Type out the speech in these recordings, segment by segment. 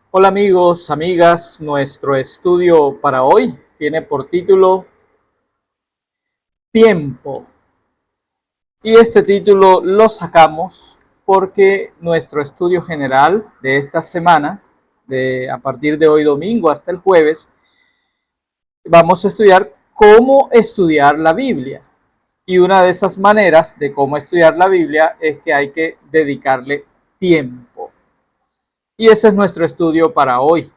Hola amigos, amigas, nuestro estudio para hoy tiene por título Tiempo. Y este título lo sacamos porque nuestro estudio general de esta semana, a partir de hoy domingo hasta el jueves, vamos a estudiar cómo estudiar la Biblia. Y una de esas maneras de cómo estudiar la Biblia es que hay que dedicarle tiempo. Y ese es nuestro estudio para hoy.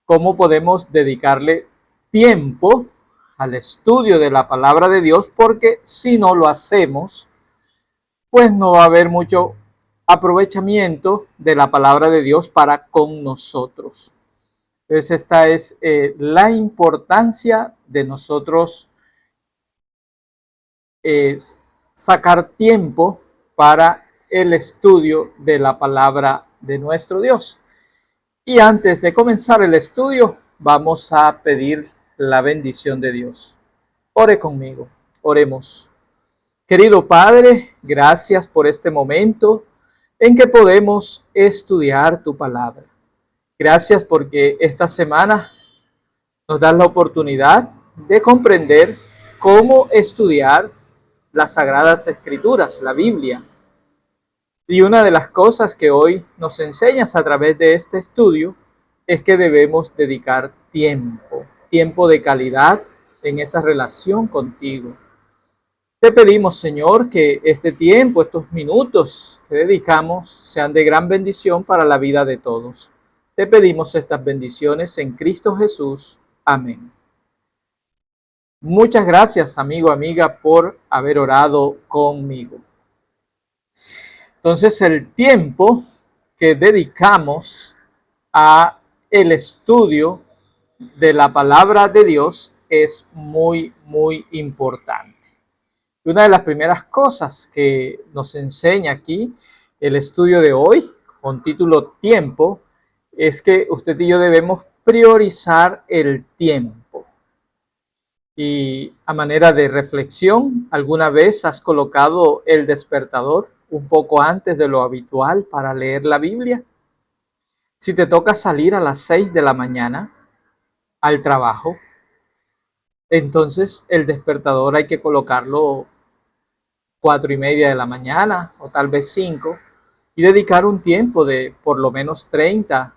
Cómo podemos dedicarle tiempo al estudio de la palabra de Dios, porque si no lo hacemos, pues no va a haber mucho aprovechamiento de la palabra de Dios para con nosotros. Entonces esta es la importancia de nosotros sacar tiempo para el estudio de la palabra de nuestro Dios. Y antes de comenzar el estudio, vamos a pedir la bendición de Dios. Ore conmigo, oremos. Querido Padre, gracias por este momento en que podemos estudiar tu palabra. Gracias porque esta semana nos das la oportunidad de comprender cómo estudiar las Sagradas Escrituras, la Biblia. Y una de las cosas que hoy nos enseñas a través de este estudio es que debemos dedicar tiempo de calidad en esa relación contigo. Te pedimos, Señor, que este tiempo, estos minutos que dedicamos sean de gran bendición para la vida de todos. Te pedimos estas bendiciones en Cristo Jesús. Amén. Muchas gracias, amigo, amiga, por haber orado conmigo. Entonces, el tiempo que dedicamos a el estudio de la palabra de Dios es muy, muy importante. Y una de las primeras cosas que nos enseña aquí el estudio de hoy, con título Tiempo, es que usted y yo debemos priorizar el tiempo. Y a manera de reflexión, ¿alguna vez has colocado el despertador un poco antes de lo habitual para leer la Biblia? Si te toca salir a las 6 de la mañana al trabajo, entonces el despertador hay que colocarlo 4:30 de la mañana o tal vez 5 y dedicar un tiempo de por lo menos 30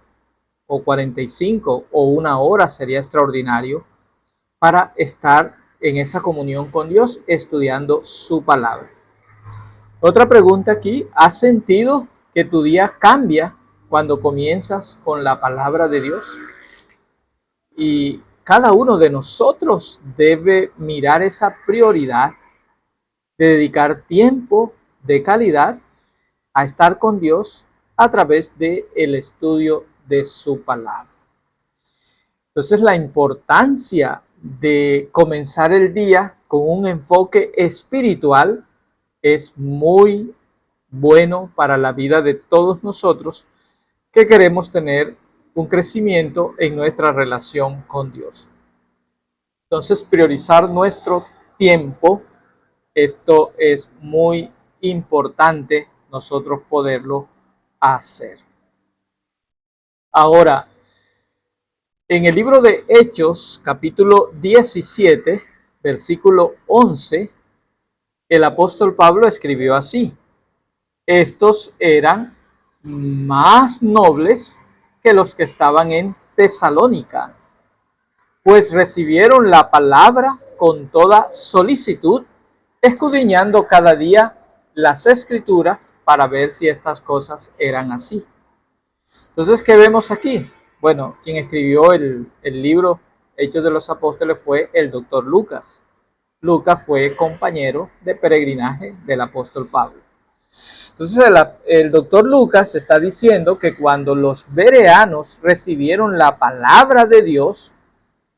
o 45 o una hora sería extraordinario para estar en esa comunión con Dios estudiando su palabra. Otra pregunta aquí, ¿has sentido que tu día cambia cuando comienzas con la palabra de Dios? Y cada uno de nosotros debe mirar esa prioridad de dedicar tiempo de calidad a estar con Dios a través del estudio de su palabra. Entonces, la importancia de comenzar el día con un enfoque espiritual es muy bueno para la vida de todos nosotros que queremos tener un crecimiento en nuestra relación con Dios. Entonces, priorizar nuestro tiempo, esto es muy importante nosotros poderlo hacer. Ahora, en el libro de Hechos, capítulo 17, versículo 11, el apóstol Pablo escribió así: estos eran más nobles que los que estaban en Tesalónica, pues recibieron la palabra con toda solicitud, escudriñando cada día las escrituras para ver si estas cosas eran así. Entonces, ¿qué vemos aquí? Bueno, quien escribió el libro Hechos de los Apóstoles fue el doctor Lucas. Lucas fue compañero de peregrinaje del apóstol Pablo. Entonces el doctor Lucas está diciendo que cuando los bereanos recibieron la palabra de Dios,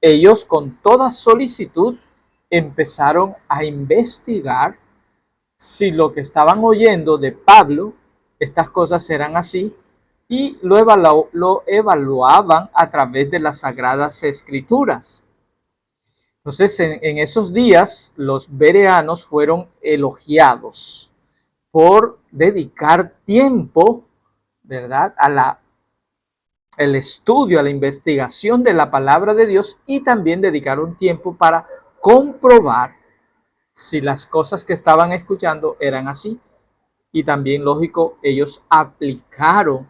ellos con toda solicitud empezaron a investigar si lo que estaban oyendo de Pablo, estas cosas eran así, y lo evaluaban a través de las Sagradas Escrituras. Entonces, en esos días, los bereanos fueron elogiados por dedicar tiempo, ¿verdad?, el estudio, a la investigación de la palabra de Dios y también dedicaron tiempo para comprobar si las cosas que estaban escuchando eran así. Y también, lógico, ellos aplicaron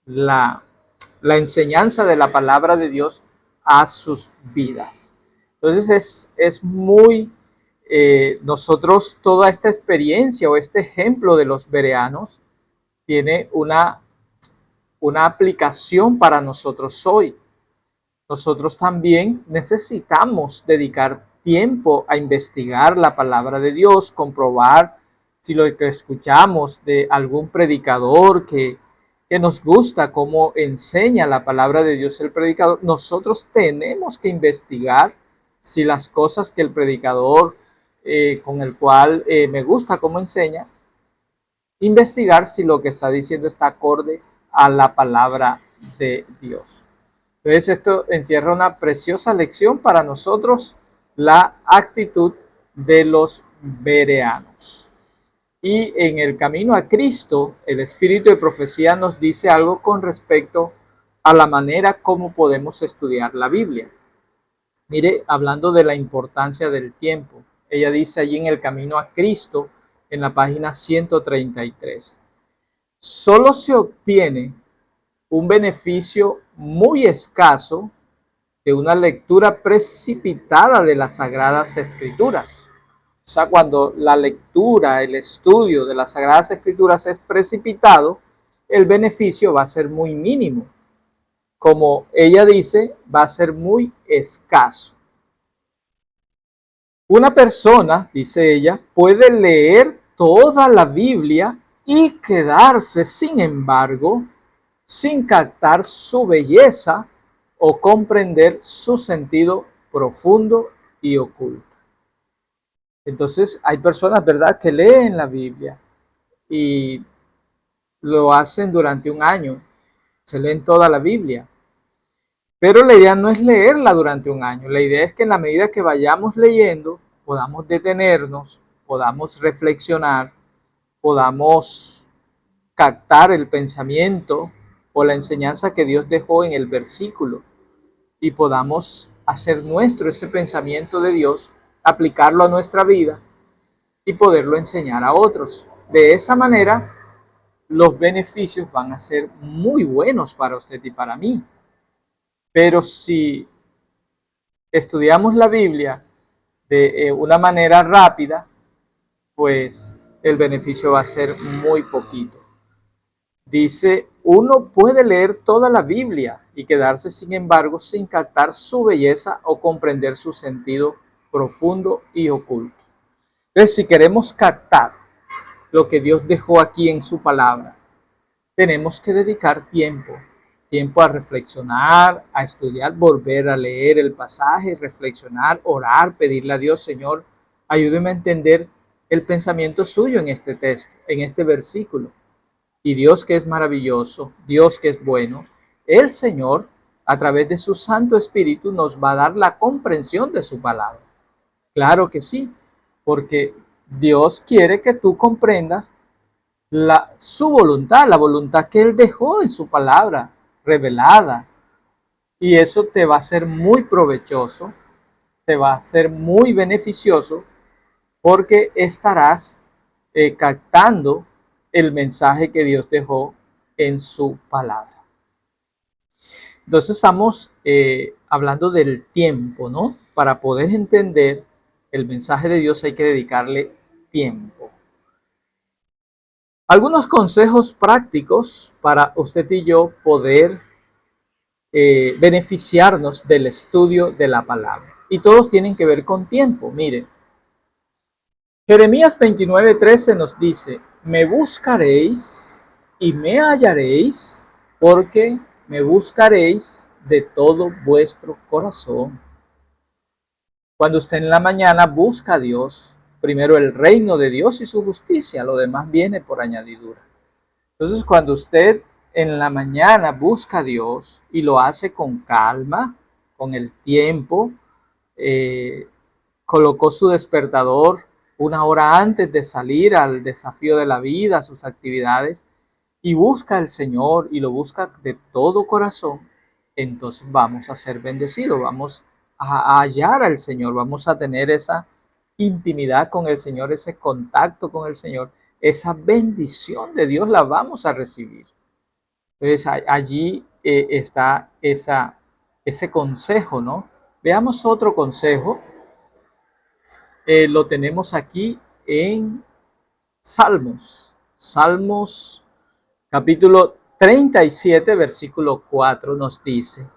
la enseñanza de la palabra de Dios a sus vidas. Entonces es muy, nosotros toda esta experiencia o este ejemplo de los bereanos tiene una aplicación para nosotros hoy. Nosotros también necesitamos dedicar tiempo a investigar la palabra de Dios, comprobar si lo que escuchamos de algún predicador que nos gusta cómo enseña la palabra de Dios el predicador, nosotros tenemos que investigar si las cosas que el predicador con el cual me gusta cómo enseña, investigar si lo que está diciendo está acorde a la palabra de Dios. Entonces esto encierra una preciosa lección para nosotros, la actitud de los bereanos. Y en el camino a Cristo, el espíritu de profecía nos dice algo con respecto a la manera como podemos estudiar la Biblia. Mire, hablando de la importancia del tiempo, ella dice allí en el camino a Cristo, en la página 133, solo se obtiene un beneficio muy escaso de una lectura precipitada de las Sagradas Escrituras. O sea, cuando la lectura, el estudio de las Sagradas Escrituras es precipitado, el beneficio va a ser muy mínimo. Como ella dice, va a ser muy escaso. Una persona, dice ella, puede leer toda la Biblia y quedarse, sin embargo, sin captar su belleza o comprender su sentido profundo y oculto. Entonces hay personas, ¿verdad?, que leen la Biblia y lo hacen durante un año, se leen toda la Biblia. Pero la idea no es leerla durante un año, la idea es que en la medida que vayamos leyendo, podamos detenernos, podamos reflexionar, podamos captar el pensamiento o la enseñanza que Dios dejó en el versículo y podamos hacer nuestro ese pensamiento de Dios, aplicarlo a nuestra vida y poderlo enseñar a otros. De esa manera, los beneficios van a ser muy buenos para usted y para mí. Pero si estudiamos la Biblia de una manera rápida, pues el beneficio va a ser muy poquito. Dice, uno puede leer toda la Biblia y quedarse, sin embargo, sin captar su belleza o comprender su sentido profundo y oculto. Entonces, si queremos captar lo que Dios dejó aquí en su palabra, tenemos que dedicar tiempo a reflexionar, a estudiar, volver a leer el pasaje, reflexionar, orar, pedirle a Dios, Señor, ayúdeme a entender el pensamiento suyo en este texto, en este versículo. Y Dios, que es maravilloso, Dios que es bueno, el Señor, a través de su Santo Espíritu, nos va a dar la comprensión de su palabra. Claro que sí, porque Dios quiere que tú comprendas su voluntad, la voluntad que Él dejó en su palabra revelada. Y eso te va a ser muy provechoso, te va a ser muy beneficioso, porque estarás captando el mensaje que Dios dejó en su palabra. Entonces estamos hablando del tiempo, ¿no? Para poder entender el mensaje de Dios hay que dedicarle tiempo. Algunos consejos prácticos para usted y yo poder beneficiarnos del estudio de la palabra. Y todos tienen que ver con tiempo. Mire, Jeremías 29:13 nos dice, me buscaréis y me hallaréis, porque me buscaréis de todo vuestro corazón. Cuando usted en la mañana busca a Dios, primero el reino de Dios y su justicia, lo demás viene por añadidura. Entonces, cuando usted en la mañana busca a Dios y lo hace con calma, con el tiempo, colocó su despertador una hora antes de salir al desafío de la vida, a sus actividades, y busca al Señor y lo busca de todo corazón, entonces vamos a ser bendecidos, vamos a hallar al Señor, vamos a tener esa intimidad con el Señor, ese contacto con el Señor, esa bendición de Dios la vamos a recibir. Entonces allí está ese consejo, ¿no? Veamos otro consejo. Lo tenemos aquí en Salmos. Salmos capítulo 37, versículo 4 nos dice: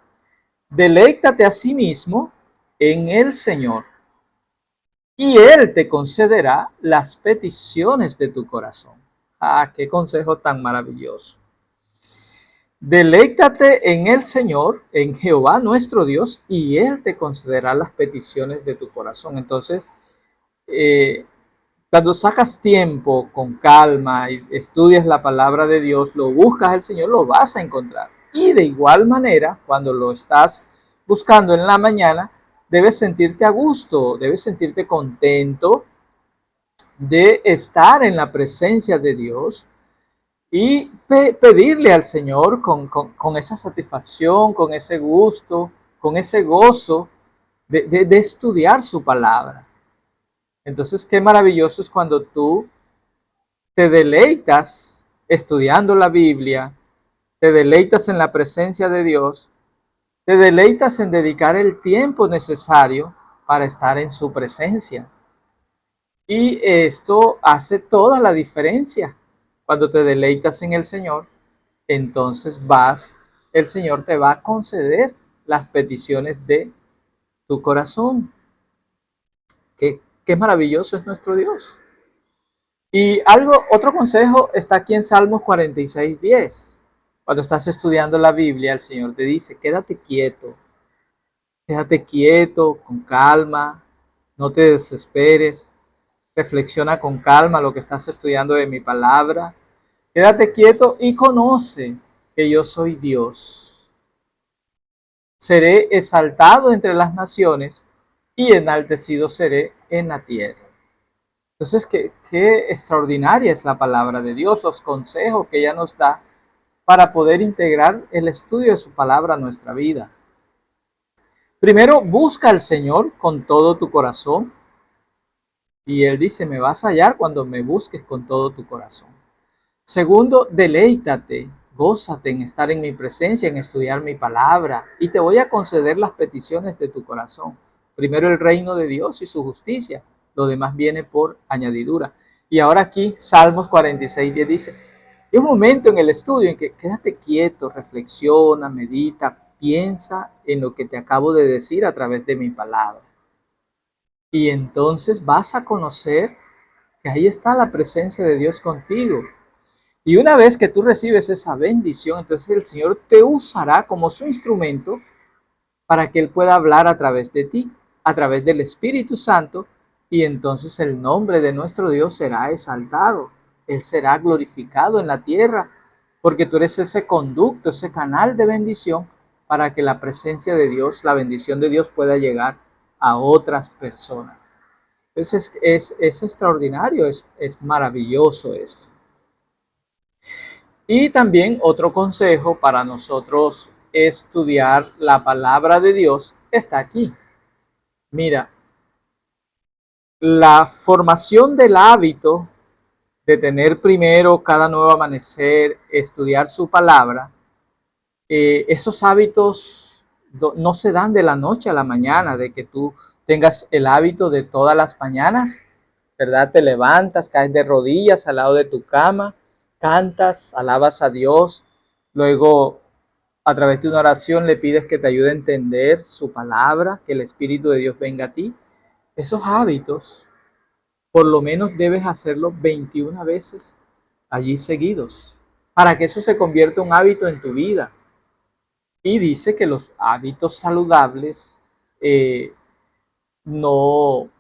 deleítate a sí mismo en el Señor, y Él te concederá las peticiones de tu corazón. Ah, qué consejo tan maravilloso. Deleítate en el Señor, en Jehová nuestro Dios, y Él te concederá las peticiones de tu corazón. Entonces, cuando sacas tiempo con calma y estudias la palabra de Dios, lo buscas al Señor, lo vas a encontrar. Y de igual manera, cuando lo estás buscando en la mañana, debes sentirte a gusto, debes sentirte contento de estar en la presencia de Dios y pedirle al Señor con esa satisfacción, con ese gusto, con ese gozo de estudiar su palabra. Entonces, qué maravilloso es cuando tú te deleitas estudiando la Biblia, te deleitas en la presencia de Dios, te deleitas en dedicar el tiempo necesario para estar en su presencia. Y esto hace toda la diferencia. Cuando te deleitas en el Señor, entonces el Señor te va a conceder las peticiones de tu corazón. Qué maravilloso es nuestro Dios. Y otro consejo está aquí en Salmos 46:10. Cuando estás estudiando la Biblia, el Señor te dice: quédate quieto, con calma, no te desesperes, reflexiona con calma lo que estás estudiando de mi palabra, quédate quieto y conoce que yo soy Dios. Seré exaltado entre las naciones y enaltecido seré en la tierra. Entonces, qué extraordinaria es la palabra de Dios, los consejos que ella nos da para poder integrar el estudio de su palabra a nuestra vida. Primero, busca al Señor con todo tu corazón. Y Él dice: me vas a hallar cuando me busques con todo tu corazón. Segundo, deleítate, gózate en estar en mi presencia, en estudiar mi palabra, y te voy a conceder las peticiones de tu corazón. Primero el reino de Dios y su justicia, lo demás viene por añadidura. Y ahora aquí, Salmos 46:10 dice: hay un momento en el estudio en que quédate quieto, reflexiona, medita, piensa en lo que te acabo de decir a través de mi palabra. Y entonces vas a conocer que ahí está la presencia de Dios contigo. Y una vez que tú recibes esa bendición, entonces el Señor te usará como su instrumento para que Él pueda hablar a través de ti, a través del Espíritu Santo, y entonces el nombre de nuestro Dios será exaltado. Él será glorificado en la tierra, porque tú eres ese conducto, ese canal de bendición para que la presencia de Dios, la bendición de Dios pueda llegar a otras personas. Entonces es extraordinario, es maravilloso esto. Y también otro consejo para nosotros estudiar la palabra de Dios está aquí. Mira, la formación del hábito de tener primero cada nuevo amanecer, estudiar su palabra, esos hábitos no se dan de la noche a la mañana, de que tú tengas el hábito de todas las mañanas, ¿verdad? Te levantas, caes de rodillas al lado de tu cama, cantas, alabas a Dios, luego a través de una oración le pides que te ayude a entender su palabra, que el Espíritu de Dios venga a ti. Esos hábitos, por lo menos debes hacerlo 21 veces allí seguidos, para que eso se convierta en un hábito en tu vida. Y dice que los hábitos saludables no,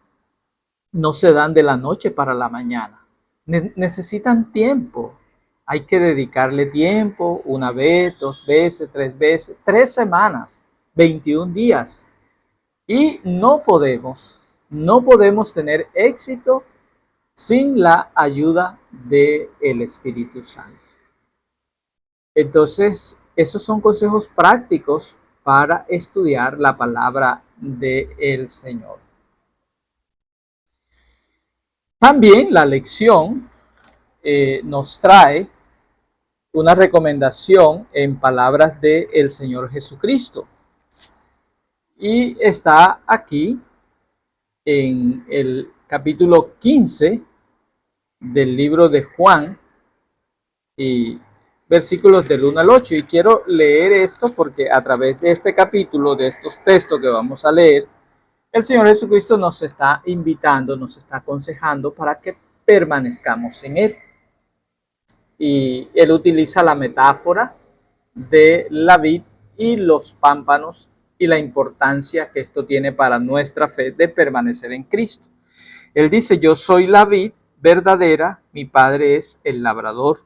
no se dan de la noche para la mañana. Necesitan tiempo. Hay que dedicarle tiempo, una vez, 2 veces, 3 veces, 3 semanas, 21 días. Y no podemos tener éxito sin la ayuda del Espíritu Santo. Entonces, esos son consejos prácticos para estudiar la palabra del Señor. También la lección nos trae una recomendación en palabras del Señor Jesucristo. Y está aquí en el capítulo 15 del libro de Juan y versículos del 1 al 8. Y quiero leer esto porque a través de este capítulo, de estos textos que vamos a leer, el Señor Jesucristo nos está invitando, nos está aconsejando para que permanezcamos en Él. Y Él utiliza la metáfora de la vid y los pámpanos y la importancia que esto tiene para nuestra fe de permanecer en Cristo. Él dice, yo soy la vid verdadera, mi Padre es el labrador.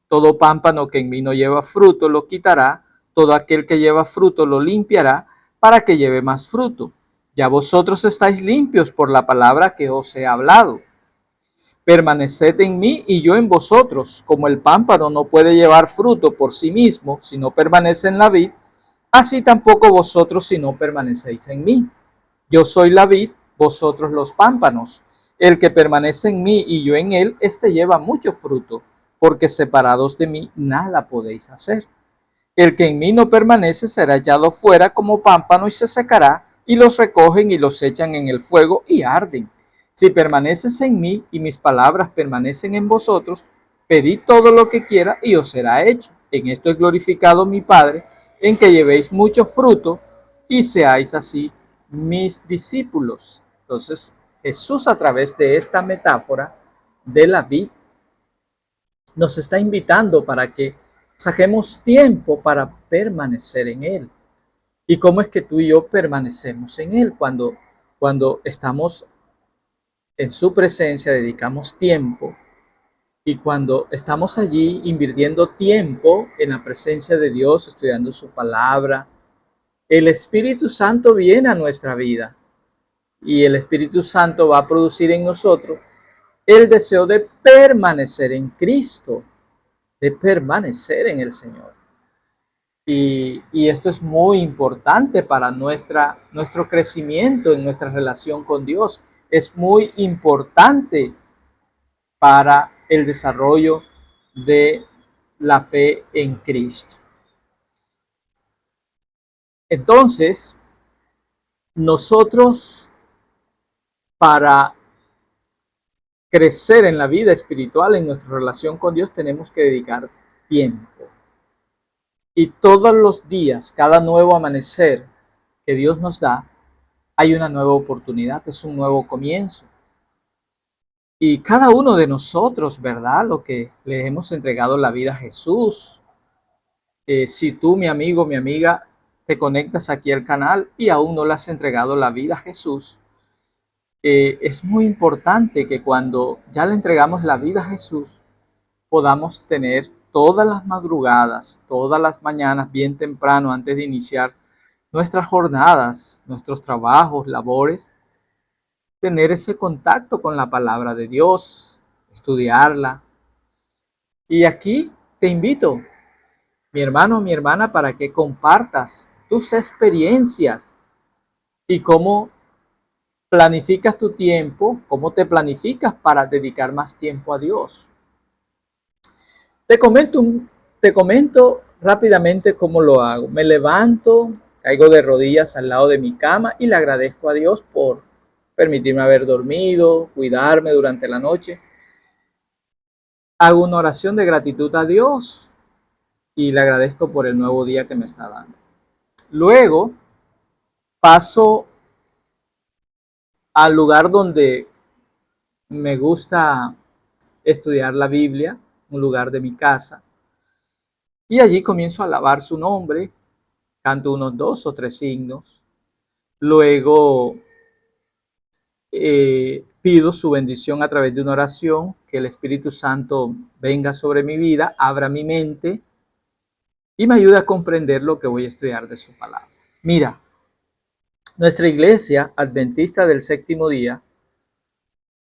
Todo pámpano que en mí no lleva fruto lo quitará, todo aquel que lleva fruto lo limpiará para que lleve más fruto. Ya vosotros estáis limpios por la palabra que os he hablado. Permaneced en mí y yo en vosotros, como el pámpano no puede llevar fruto por sí mismo si no permanece en la vid, así tampoco vosotros si no permanecéis en mí. Yo soy la vid, vosotros los pámpanos. El que permanece en mí y yo en él, éste lleva mucho fruto, porque separados de mí nada podéis hacer. El que en mí no permanece será echado fuera como pámpano y se secará, y los recogen y los echan en el fuego y arden. Si permaneces en mí y mis palabras permanecen en vosotros, pedid todo lo que quiera y os será hecho. En esto es glorificado mi Padre, en que llevéis mucho fruto y seáis así mis discípulos. Entonces, Jesús a través de esta metáfora de la vid nos está invitando para que saquemos tiempo para permanecer en Él. ¿Y cómo es que tú y yo permanecemos en Él? Cuando estamos en su presencia, dedicamos tiempo, y cuando estamos allí invirtiendo tiempo en la presencia de Dios, estudiando su palabra, el Espíritu Santo viene a nuestra vida y el Espíritu Santo va a producir en nosotros el deseo de permanecer en Cristo, de permanecer en el Señor. Y esto es muy importante para nuestro crecimiento en nuestra relación con Dios. Es muy importante para el desarrollo de la fe en Cristo. Entonces, nosotros para crecer en la vida espiritual, en nuestra relación con Dios, tenemos que dedicar tiempo. Y todos los días, cada nuevo amanecer que Dios nos da, hay una nueva oportunidad, es un nuevo comienzo. Y cada uno de nosotros, ¿verdad? Lo que le hemos entregado la vida a Jesús. Si tú, mi amigo, mi amiga, te conectas aquí al canal y aún no le has entregado la vida a Jesús, es muy importante que cuando ya le entregamos la vida a Jesús, podamos tener todas las madrugadas, todas las mañanas, bien temprano, antes de iniciar nuestras jornadas, nuestros trabajos, labores, tener ese contacto con la palabra de Dios, estudiarla. Y aquí te invito, mi hermano, mi hermana, para que compartas tus experiencias y cómo planificas tu tiempo, cómo te planificas para dedicar más tiempo a Dios. Te comento rápidamente cómo lo hago. Me levanto, caigo de rodillas al lado de mi cama y le agradezco a Dios por permitirme haber dormido, cuidarme durante la noche. Hago una oración de gratitud a Dios y le agradezco por el nuevo día que me está dando. Luego paso al lugar donde me gusta estudiar la Biblia, un lugar de mi casa, y allí comienzo a alabar su nombre, canto unos 2 o 3 himnos, luego pido su bendición a través de una oración, que el Espíritu Santo venga sobre mi vida, abra mi mente y me ayude a comprender lo que voy a estudiar de su palabra. Mira, nuestra iglesia adventista del séptimo día,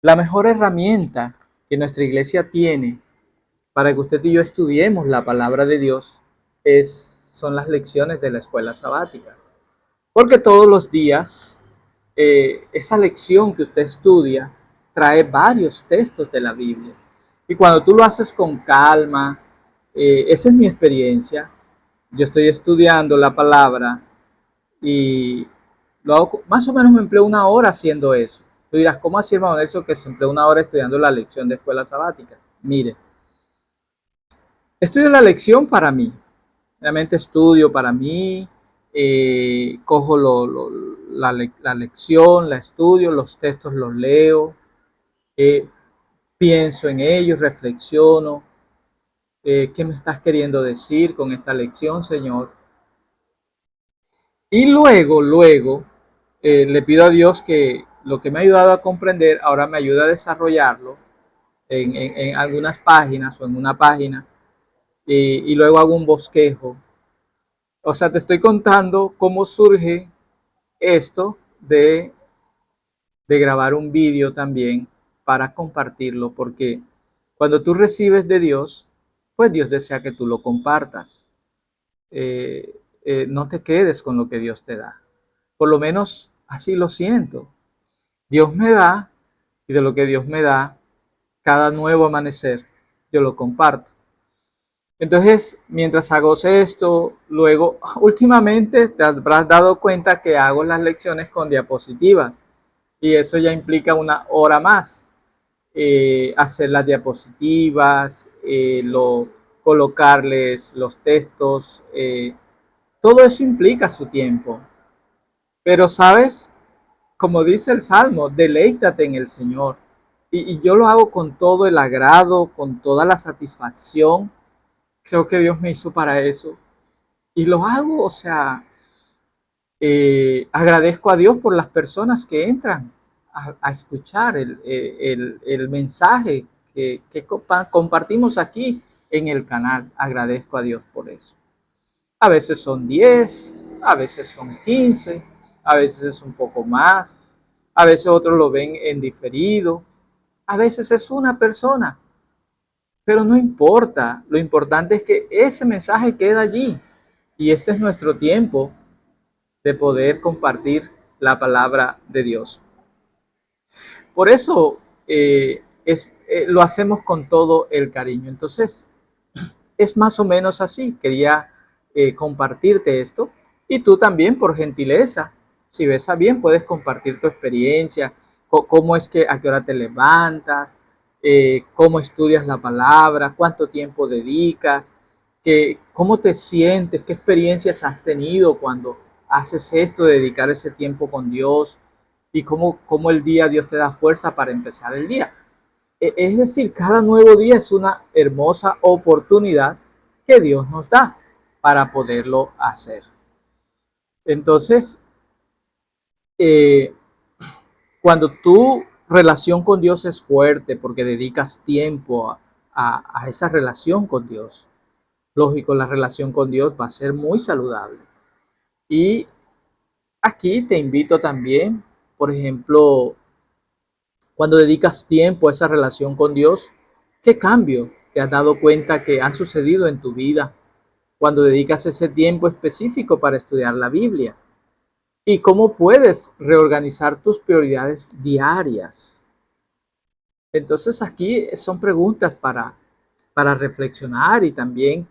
la mejor herramienta que nuestra iglesia tiene para que usted y yo estudiemos la palabra de Dios, son las lecciones de la escuela sabática. Porque todos los días esa lección que usted estudia trae varios textos de la Biblia. Y cuando tú lo haces con calma, esa es mi experiencia. Yo estoy estudiando la palabra y lo hago, más o menos me empleo una hora haciendo eso. Tú dirás, ¿cómo así, hermano Nelson, que se empleó una hora estudiando la lección de escuela sabática? Mire, estudio la lección para mí. Realmente estudio para mí, cojo la lección, la estudio, los textos los leo, eh, pienso en ellos, reflexiono. ¿Qué me estás queriendo decir con esta lección, Señor? Y luego, le pido a Dios que lo que me ha ayudado a comprender, ahora me ayuda a desarrollarlo en algunas páginas o en una página, y luego hago un bosquejo. O sea, te estoy contando cómo surge esto de grabar un vídeo también para compartirlo, porque cuando tú recibes de Dios, pues Dios desea que tú lo compartas. No te quedes con lo que Dios te da. Por lo menos así lo siento. Dios me da, y de lo que Dios me da, cada nuevo amanecer, yo lo comparto. Entonces, mientras hago esto, luego, últimamente te habrás dado cuenta que hago las lecciones con diapositivas y eso ya implica una hora más. Hacer las diapositivas, colocarles los textos, todo eso implica su tiempo. Pero, ¿sabes? Como dice el Salmo, deleítate en el Señor. Y yo lo hago con todo el agrado, con toda la satisfacción. Creo que Dios me hizo para eso. Y lo hago, o sea, agradezco a Dios por las personas que entran a escuchar el mensaje que compartimos aquí en el canal. Agradezco a Dios por eso. A veces son 10, a veces son 15, a veces es un poco más, a veces otros lo ven en diferido, a veces es una persona, pero no importa. Lo importante es que ese mensaje queda allí y este es nuestro tiempo de poder compartir la palabra de Dios. Por eso lo hacemos con todo el cariño. Entonces, es más o menos así. Quería compartirte esto y tú también, por gentileza, si ves a bien, puedes compartir tu experiencia, cómo es que a qué hora te levantas, cómo estudias la palabra, cuánto tiempo dedicas, cómo te sientes, qué experiencias has tenido cuando haces esto, de dedicar ese tiempo con Dios y cómo el día Dios te da fuerza para empezar el día. Es decir, cada nuevo día es una hermosa oportunidad que Dios nos da para poderlo hacer. Entonces, cuando tu relación con Dios es fuerte porque dedicas tiempo a esa relación con Dios, lógico, la relación con Dios va a ser muy saludable. Y aquí te invito también, por ejemplo, cuando dedicas tiempo a esa relación con Dios, ¿qué cambio te has dado cuenta que han sucedido en tu vida cuando dedicas ese tiempo específico para estudiar la Biblia? ¿Y cómo puedes reorganizar tus prioridades diarias? Entonces aquí son preguntas para reflexionar y también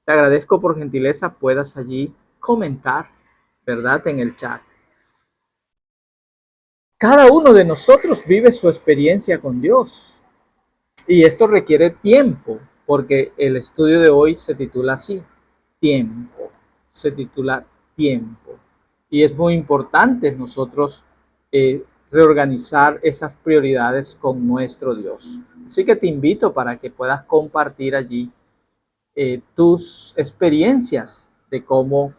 te agradezco por gentileza puedas allí comentar, ¿verdad? En el chat. Cada uno de nosotros vive su experiencia con Dios y esto requiere tiempo porque el estudio de hoy se titula así, tiempo, se titula tiempo. Y es muy importante nosotros reorganizar esas prioridades con nuestro Dios. Así que te invito para que puedas compartir allí tus experiencias de cómo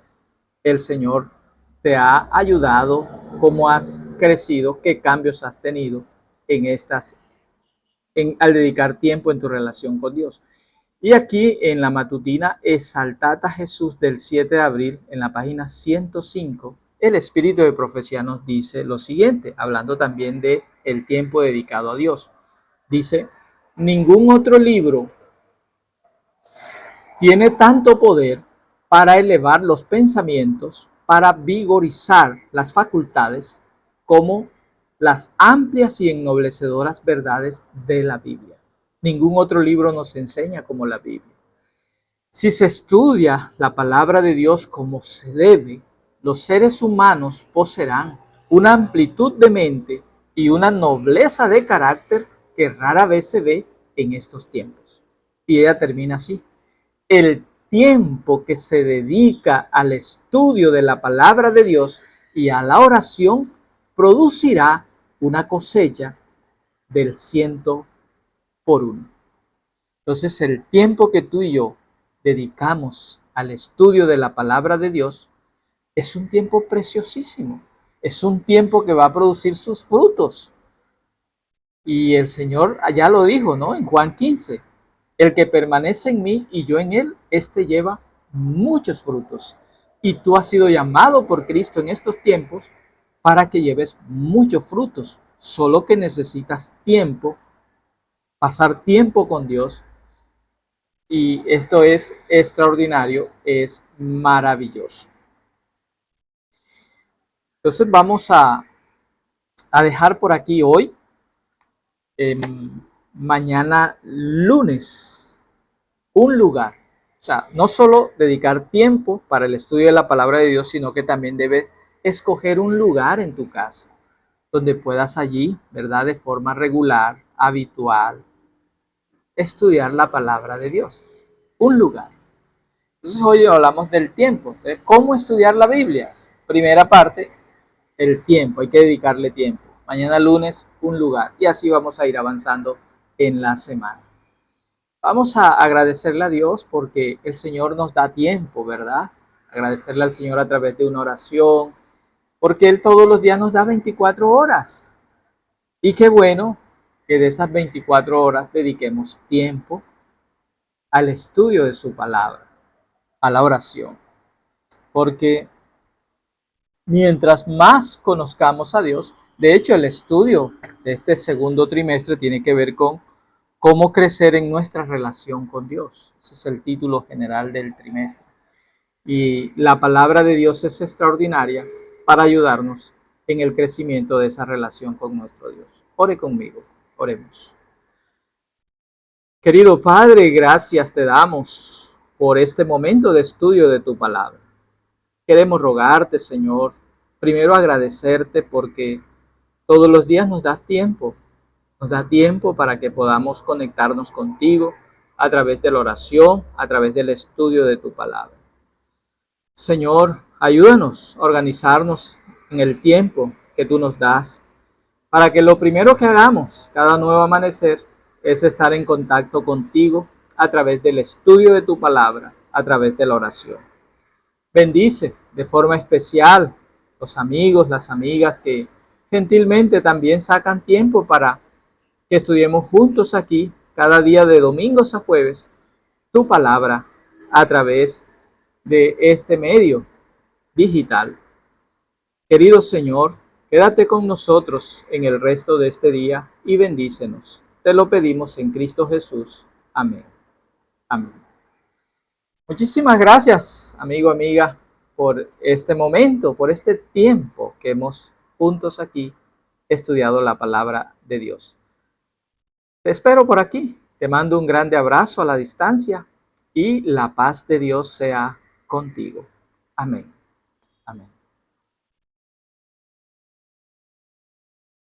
el Señor te ha ayudado, cómo has crecido, qué cambios has tenido al dedicar tiempo en tu relación con Dios. Y aquí en la matutina Exaltad a Jesús del 7 de abril, en la página 105, el Espíritu de Profecía nos dice lo siguiente, hablando también de el tiempo dedicado a Dios. Dice, ningún otro libro tiene tanto poder para elevar los pensamientos, para vigorizar las facultades, como las amplias y ennoblecedoras verdades de la Biblia. Ningún otro libro nos enseña como la Biblia. Si se estudia la palabra de Dios como se debe, los seres humanos poseerán una amplitud de mente y una nobleza de carácter que rara vez se ve en estos tiempos. Y ella termina así: el tiempo que se dedica al estudio de la palabra de Dios y a la oración producirá una cosecha del 100 por 1. Entonces, el tiempo que tú y yo dedicamos al estudio de la palabra de Dios es un tiempo preciosísimo. Es un tiempo que va a producir sus frutos. Y el Señor allá lo dijo, ¿no? En Juan 15. El que permanece en mí y yo en él, este lleva muchos frutos. Y tú has sido llamado por Cristo en estos tiempos para que lleves muchos frutos. Solo que necesitas tiempo, pasar tiempo con Dios. Y esto es extraordinario, es maravilloso. Entonces vamos a dejar por aquí hoy. Mañana lunes, un lugar. O sea, no solo dedicar tiempo para el estudio de la palabra de Dios, sino que también debes escoger un lugar en tu casa donde puedas allí, ¿verdad? De forma regular, habitual, estudiar la palabra de Dios. Un lugar. Entonces hoy hablamos del tiempo. Entonces, ¿cómo estudiar la Biblia? Primera parte, el tiempo. Hay que dedicarle tiempo. Mañana lunes, un lugar. Y así vamos a ir avanzando en la semana. Vamos a agradecerle a Dios porque el Señor nos da tiempo, ¿verdad? Agradecerle al Señor a través de una oración, porque Él todos los días nos da 24 horas. Y qué bueno que de esas 24 horas dediquemos tiempo al estudio de su palabra, a la oración. Porque mientras más conozcamos a Dios, de hecho el estudio de este segundo trimestre tiene que ver con cómo crecer en nuestra relación con Dios. Ese es el título general del trimestre. Y la palabra de Dios es extraordinaria para ayudarnos en el crecimiento de esa relación con nuestro Dios. Ore conmigo, oremos. Querido Padre, gracias te damos por este momento de estudio de tu palabra. Queremos rogarte, Señor, primero agradecerte porque todos los días nos das tiempo. Nos da tiempo para que podamos conectarnos contigo a través de la oración, a través del estudio de tu palabra. Señor, ayúdanos a organizarnos en el tiempo que tú nos das, para que lo primero que hagamos cada nuevo amanecer es estar en contacto contigo a través del estudio de tu palabra, a través de la oración. Bendice de forma especial los amigos, las amigas que gentilmente también sacan tiempo para que estudiemos juntos aquí, cada día de domingos a jueves, tu palabra a través de este medio digital. Querido Señor, quédate con nosotros en el resto de este día y bendícenos. Te lo pedimos en Cristo Jesús. Amén. Amén. Muchísimas gracias, amigo, amiga, por este momento, por este tiempo que hemos juntos aquí estudiado la palabra de Dios. Te espero por aquí. Te mando un grande abrazo a la distancia y la paz de Dios sea contigo. Amén. Amén.